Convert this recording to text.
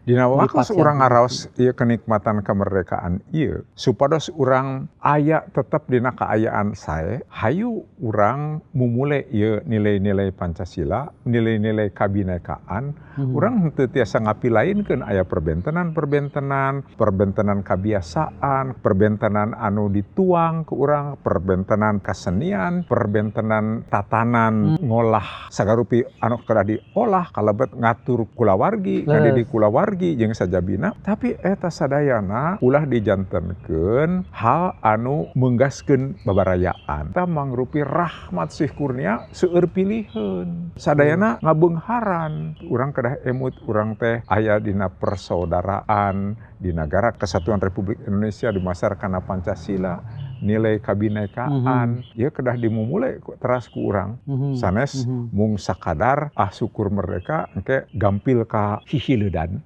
Dina waktu Dipasang urang ngaraos ieu kenikmatan kemerdekaan ieu, supados urang aya tetep dina kaayaan sae, hayu urang mumule ieu nilai-nilai Pancasila, nilai-nilai kabinekaan, urang henteu tiasa ngapilainkeun aya perbentenan kabiasaan, perbentenan anu dituang ku urang, perbentenan kasenian, perbentenan tatanan ngolah sagarupi anu kedah diolah kalebet ngatur kulawargi, ngadidik kulawargi jeung sajabina, tapi eta sadayana ulah dijantenkeun hal anu menggaskeun babarayaan. Eta mangrupi rahmat Sih Kurnia seueur piliheun. Sadayana ngabeungharan, urang kedah emut urang teh aya dina persaudaraan di Negara Kesatuan Republik Indonesia dimasarkan Pancasila, nilai kabinekaan, ieu kedah dimumule teras ku urang. Sanes mung sakadar syukur merdeka engke gampil ka hihileudan.